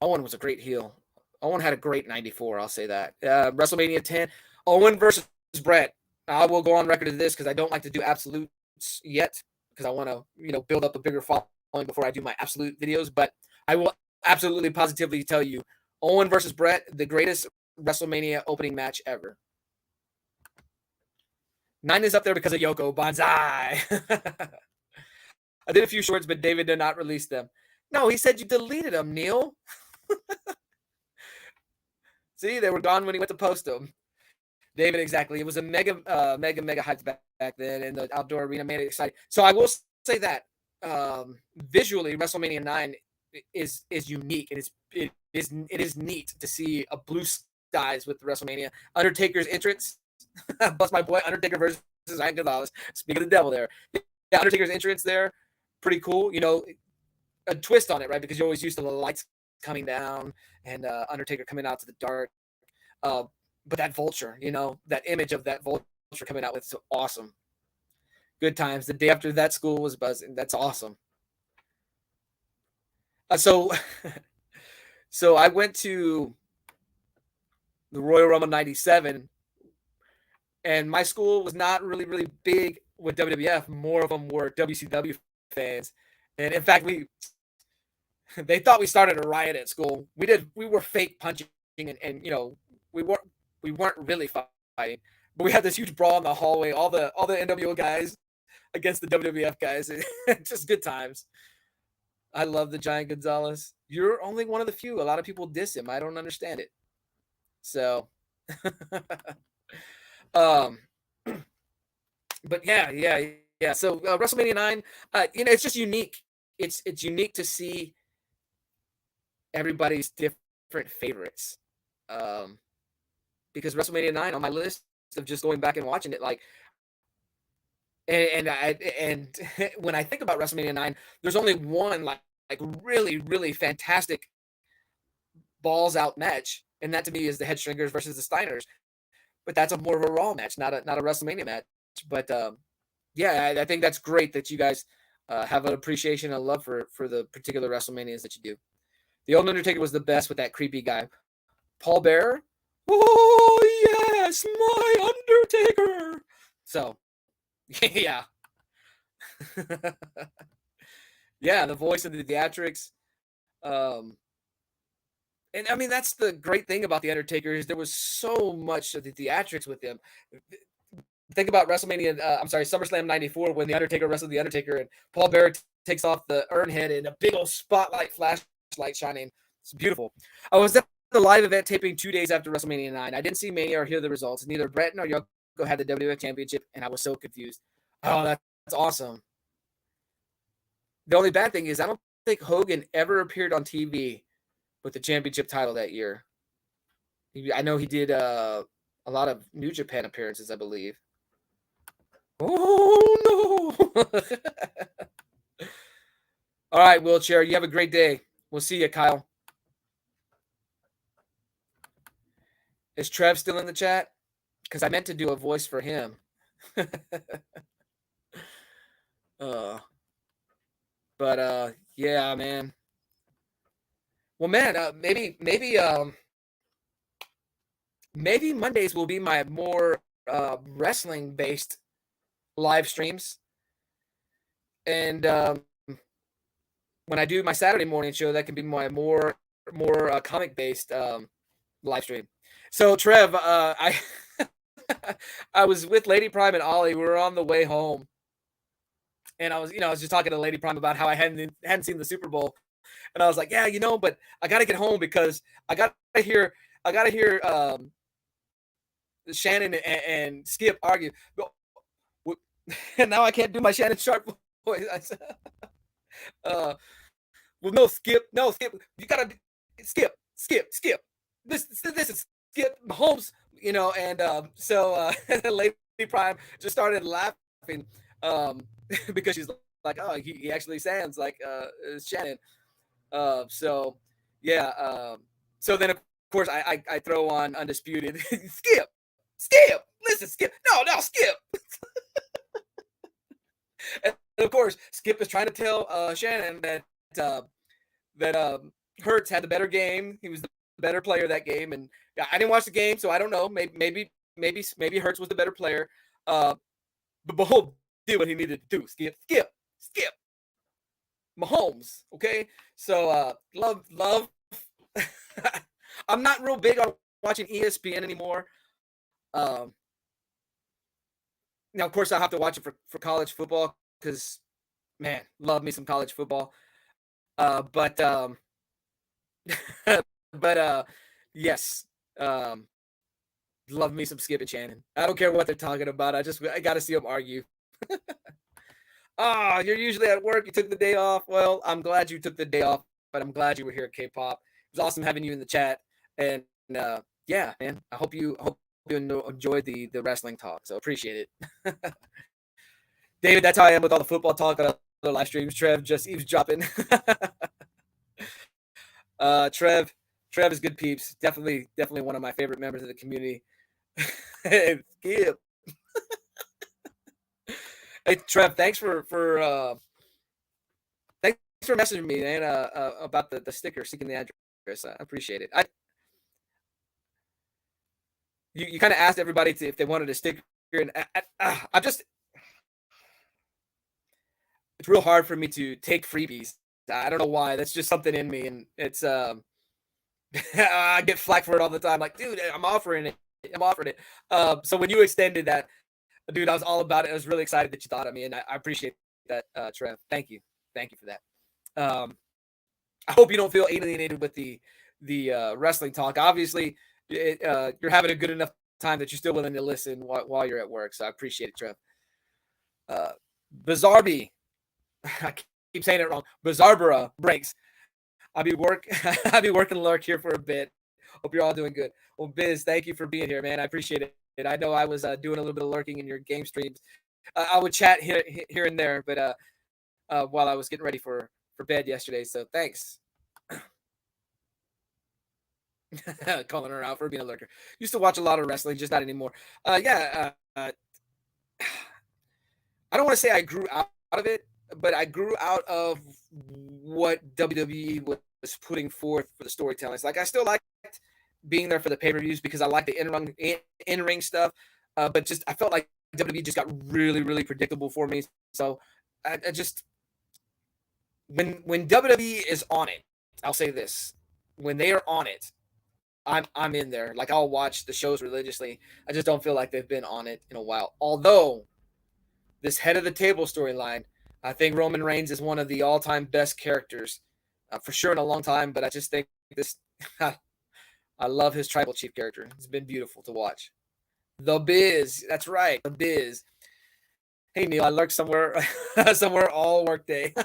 was a great heel. Owen had a great '94. I'll say that. WrestleMania 10, Owen versus Brett. I will go on record of this because I don't like to do absolutes yet because I want to build up a bigger following before I do my absolute videos. But I will absolutely positively tell you, Owen versus Brett, the greatest WrestleMania opening match ever. 9 is up there because of Yoko Banzai. I did a few shorts, but David did not release them. No, he said you deleted them, Neil. See, they were gone when he went to post them. David, exactly. It was a mega hype back then, and the outdoor arena made it exciting. So I will say that visually, WrestleMania 9 is unique. It is neat to see a blue skies with WrestleMania. Undertaker's entrance. Bust my boy Undertaker versus Ryan Gonzalez. Speaking of the devil there. Yeah, Undertaker's entrance there. Pretty cool. A twist on it, right? Because you're always used to the lights coming down and Undertaker coming out to the dark. But that vulture, that image of that vulture coming out with so awesome. Good times. The day after that, school was buzzing. That's awesome. So I went to the Royal Rumble '97, and my school was not really, really big with WWF. More of them were WCW fans. And in fact, they thought we started a riot at school. We were fake punching and we weren't really fighting, but we had this huge brawl in the hallway. All the NWO guys against the WWF guys. Just good times. I love the Giant Gonzalez. You're only one of the few. A lot of people diss him. I don't understand it. So, but yeah. So WrestleMania 9, it's just unique. It's unique to see everybody's different favorites. Because WrestleMania 9 on my list of just going back and watching it, like, and when I think about WrestleMania 9, there's only one like really, really fantastic balls out match, and that to me is the Headstringers versus the Steiners. But that's more of a Raw match, not a WrestleMania match. But yeah, I think that's great that you guys have an appreciation and love for the particular WrestleManias that you do. The old Undertaker was the best with that creepy guy, Paul Bearer. Oh yes, my Undertaker. So, yeah, yeah, the voice of the theatrics. And I mean, that's the great thing about the Undertaker is there was so much of the theatrics with him. Think about WrestleMania. SummerSlam '94 when the Undertaker wrestled the Undertaker and Paul Bearer takes off the urn head and a big old spotlight flashlight shining. It's beautiful. I was at the live event taping 2 days after WrestleMania 9. I didn't see Mania or hear the results. Neither Brett nor Yoko had the WWF Championship, and I was so confused. Oh, that's awesome. The only bad thing is I don't think Hogan ever appeared on TV with the championship title that year. I know he did a lot of New Japan appearances, I believe. Oh, no. All right, Wheelchair. You have a great day. We'll see you, Kyle. Is Trev still in the chat? Because I meant to do a voice for him. Yeah, man. Well, man, maybe Mondays will be my more wrestling based live streams. And when I do my Saturday morning show, that can be my more comic based live stream. So Trev, I I was with Lady Prime and Ollie. We were on the way home, and I was just talking to Lady Prime about how I hadn't seen the Super Bowl, and I was like, yeah, but I got to get home because I gotta hear Shannon and Skip argue. And now I can't do my Shannon Sharp voice. uh, well, no, Skip, you gotta Skip. This is Skip Mahomes, and Lady Prime just started laughing because she's like, oh, he actually sounds like Shannon. So yeah, so then of course I throw on Undisputed. Skip, listen, Skip, no, Skip. And of course, Skip is trying to tell Shannon that Hurts had the better game. He was the better player that game, and I didn't watch the game, so I don't know. Maybe Hurts was the better player. But Mahomes did what he needed to do. Skip. Mahomes, okay? So love. I'm not real big on watching ESPN anymore. Now, of course, I have to watch it for college football because, man, love me some college football. But yes, love me some Skip and Shannon. I don't care what they're talking about. I got to see them argue. You're usually at work. You took the day off. Well, I'm glad you took the day off, but I'm glad you were here at K-pop. It was awesome having you in the chat. And yeah, man, I hope you enjoyed the wrestling talk. So appreciate it. David, that's how I am with all the football talk on other live streams. Trev just eavesdropping. Trev is good peeps. Definitely one of my favorite members of the community. Skip. Hey Trev, thanks for messaging me, man, about the sticker, seeking the address. I appreciate it. You kind of asked everybody if they wanted a sticker, and I'm just, it's real hard for me to take freebies. I don't know why. That's just something in me, and it's I get flack for it all the time. Like, dude, I'm offering it. So when you extended that, dude, I was all about it. I was really excited that you thought of me, and I appreciate that, Trev. Thank you for that. I hope you don't feel alienated with the wrestling talk. Obviously, you're having a good enough time that you're still willing to listen while you're at work. So I appreciate it, Trev. Bizarby, I keep saying it wrong. Bizarbara breaks. I'll be working lurk here for a bit. Hope you're all doing good. Well, Biz, thank you for being here, man. I appreciate it. And I know I was doing a little bit of lurking in your game streams. I would chat here and there, but while I was getting ready for bed yesterday. So thanks. Calling her out for being a lurker. Used to watch a lot of wrestling, just not anymore. I don't want to say I grew out of it, but I grew out of what WWE was putting forth for the storytelling. It's like I still liked being there for the pay-per-views because I like the in-ring stuff, but just I felt like WWE just got really, really predictable for me. So I just when WWE is on it, I'll say this: when they are on it, I'm in there. Like I'll watch the shows religiously. I just don't feel like they've been on it in a while. Although this head of the table storyline, I think Roman Reigns is one of the all-time best characters for sure in a long time. But I just think this. I love his tribal chief character. It's been beautiful to watch. The Biz. That's right. The Biz. Hey, Neil, I lurked somewhere all workday.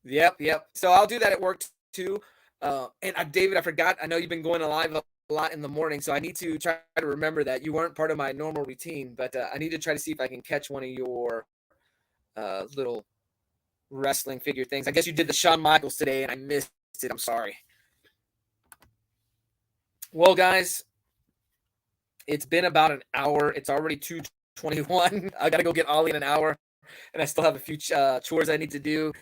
Yep. So I'll do that at work too. And David, I forgot. I know you've been going live a lot in the morning, so I need to try to remember that you weren't part of my normal routine. But I need to try to see if I can catch one of your little wrestling figure things. I guess you did the Shawn Michaels today, and I missed it. I'm sorry. Well, guys, it's been about an hour. It's already 2:21. I got to go get Ollie in an hour, and I still have a few chores I need to do,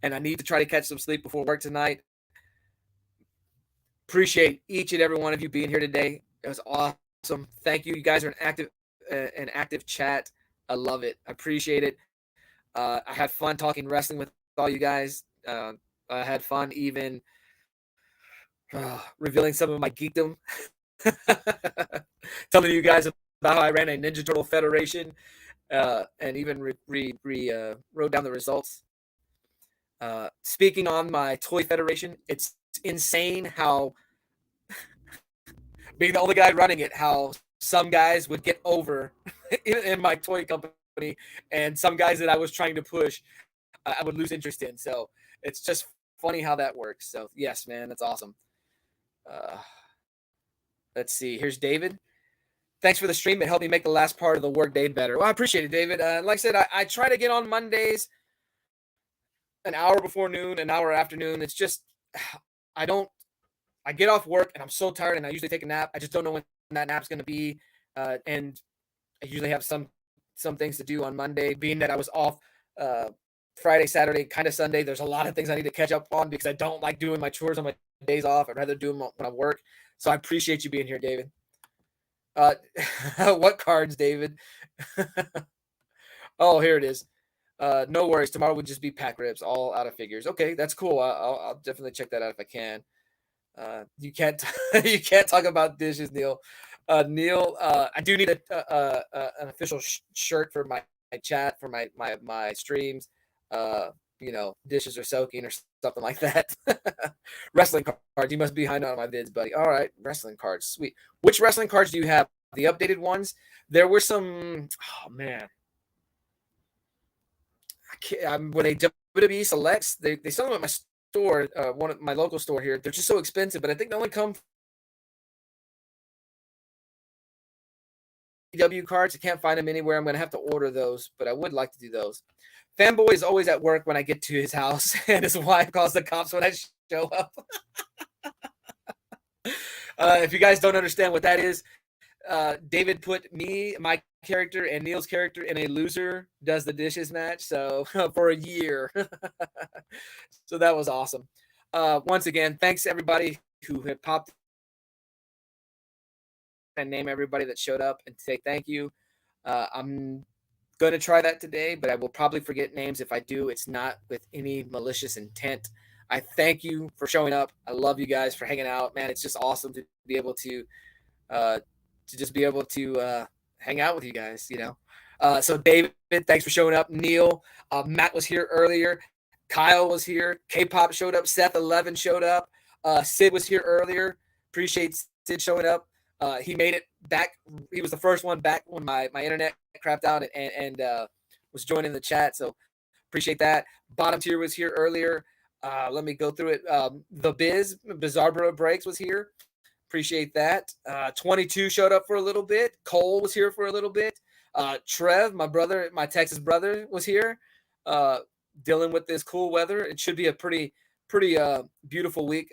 and I need to try to catch some sleep before work tonight. Appreciate each and every one of you being here today. It was awesome. Thank you. You guys are an active chat. I love it. I appreciate it. I had fun talking wrestling with all you guys. I had fun even revealing some of my geekdom, telling you guys about how I ran a Ninja Turtle Federation, and even wrote down the results. Speaking on my toy federation, it's insane how being the only guy running it, how some guys would get over in my toy company, and some guys that I was trying to push, I would lose interest in. So it's just funny how that works. So yes, man, that's awesome. Uh, let's see. Here's David. Thanks for the stream. It helped me make the last part of the work day better. Well, I appreciate it, David. Like I said, I try to get on Mondays an hour before noon, an hour after noon. It's just I get off work and I'm so tired, and I usually take a nap. I just don't know when that nap's going to be, and I usually have some things to do on Monday. Being that I was off Friday, Saturday, kind of Sunday, there's a lot of things I need to catch up on because I don't like doing my chores on my days off. I'd rather do them when I work. So I appreciate you being here, David. What cards, David? Oh, here it is. No worries. Tomorrow would just be pack ribs, all out of figures. Okay, that's cool. I'll definitely check that out if I can. You can't you can't talk about dishes, Neil. Neil, I do need an official shirt for my chat for my streams. Dishes are soaking or something like that. Wrestling cards. You must be behind on my vids, buddy. All right, wrestling cards. Sweet. Which wrestling cards do you have? The updated ones? There were some. Oh man. When they WWE selects, they sell them at my store, one of my local store here. They're just so expensive, but I think they only come W cards. I can't find them anywhere. I'm going to have to order those, but I would like to do those. Fanboy is always at work when I get to his house, and his wife calls the cops when I show up. If you guys don't understand what that is, David put me, my character, and Neil's character in a loser does the dishes match. So for a year. So that was awesome. Once again, thanks everybody who had popped and name everybody that showed up and say thank you. I'm going to try that today, but I will probably forget names. If I do, it's not with any malicious intent. I thank you for showing up. I love you guys for hanging out, man. It's just awesome to be able to just be able to hang out with you guys, So David, thanks for showing up. Neil, Matt was here earlier. Kyle was here. K-pop showed up. Seth 11 showed up. Sid was here earlier. Appreciate Sid showing up. He made it back. He was the first one back when my internet crapped out and was joining the chat. So appreciate that. Bottom tier was here earlier. Let me go through it. The Bizarre Breaks was here. Appreciate that. 22 showed up for a little bit. Cole was here for a little bit. Trev, my brother, my Texas brother, was here dealing with this cool weather. It should be a pretty beautiful week,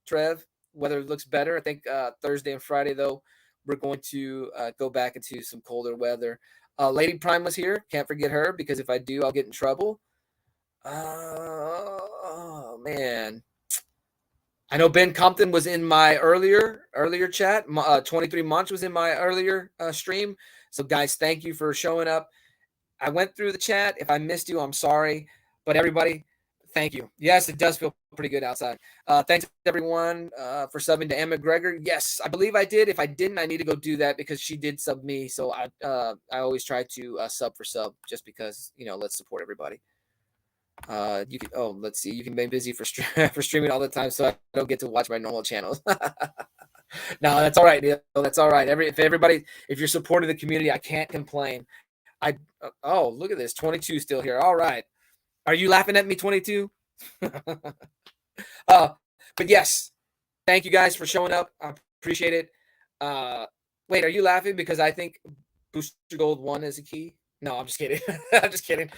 Trev. Weather looks better. I think Thursday and Friday, though, we're going to go back into some colder weather. Lady Prime was here. Can't forget her because if I do, I'll get in trouble. Oh, man. I know Ben Compton was in my earlier chat. 23 Munch was in my earlier stream. So, guys, thank you for showing up. I went through the chat. If I missed you, I'm sorry. But everybody, thank you. Yes, it does feel pretty good outside. Thanks, everyone, for subbing to Emma McGregor. Yes, I believe I did. If I didn't, I need to go do that because she did sub me. So I always try to sub for sub just because, let's support everybody. You can. Oh, let's see. You can be busy for for streaming all the time, so I don't get to watch my normal channels. No, that's all right, Neil. That's all right. If you're supporting the community, I can't complain. Oh, look at this. 22 still here. All right. Are you laughing at me, 22? But yes, thank you guys for showing up. I appreciate it. Wait, are you laughing because I think Booster Gold 1 is a key? No, I'm just kidding. I'm just kidding.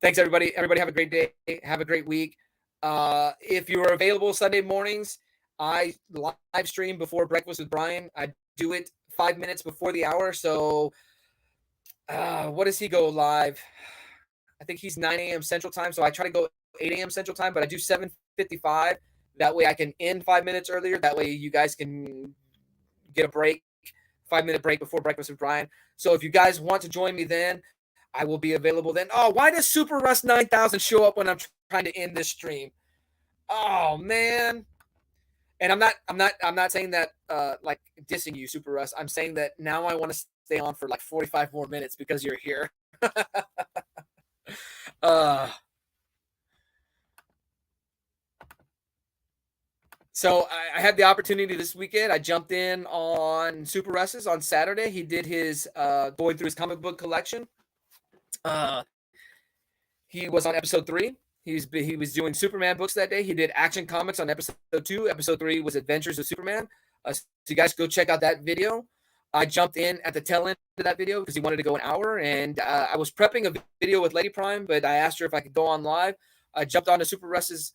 Thanks, everybody. Everybody have a great day. Have a great week. If you're available Sunday mornings, I live stream before Breakfast with Brian. I do it 5 minutes before the hour. So what does he go live? I think he's 9 a.m. Central Time. So I try to go 8 a.m. Central Time, but I do 7:55 That way I can end 5 minutes earlier. That way you guys can get a break, 5 minute break before breakfast with Brian. So if you guys want to join me then, I will be available then. Oh, why does Super Russ 9000 show up when I'm trying to end this stream? Oh man. And I'm not saying that like dissing you, Super Russ. I'm saying that now I want to stay on for like 45 more minutes because you're here. uh So I had the opportunity this weekend. I jumped in on Super Russ's on Saturday. He did his going through his comic book collection. Uh, he was on episode 3. He was doing Superman books that day. He did Action Comics on episode 2. Episode 3 was Adventures of Superman. So you guys go check out that video. I jumped in at the tail end of that video because he wanted to go an hour, and I was prepping a video with Lady Prime, but I asked her if I could go on live. I jumped on to Super Russ's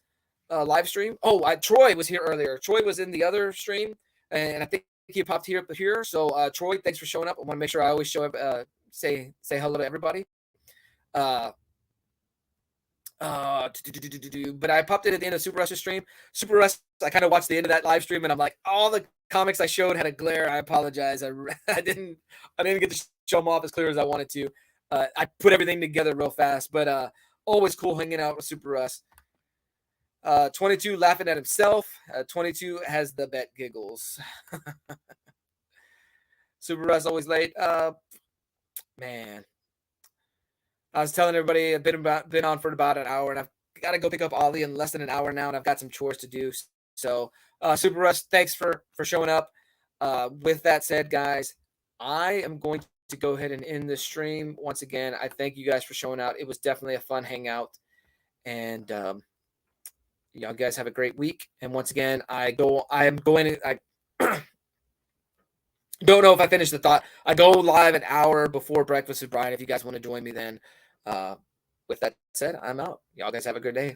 live stream. Oh, Troy was here earlier. Troy was in the other stream, and I think he popped here. So, Troy, thanks for showing up. I want to make sure I always show up, say hello to everybody. But I popped in at the end of Super Rush's stream. Super Rush, I kind of watched the end of that live stream, and I'm like, all the comics I showed had a glare. I apologize. I didn't get to show them off as clear as I wanted to. I put everything together real fast, but always cool hanging out with Super Rush. 22 laughing at himself. 22 has the bet giggles. Super Rush always late. Man. I was telling everybody I've been on for about an hour, and I've got to go pick up Ollie in less than an hour now, and I've got some chores to do. So, Super Rush, thanks for showing up. With that said, guys, I am going to go ahead and end this stream. Once again, I thank you guys for showing out. It was definitely a fun hangout, and y'all guys have a great week. And once again, I am going. I don't know if I finished the thought. I go live an hour before breakfast with Brian. If you guys want to join me, then. With that said, I'm out. Y'all guys have a good day.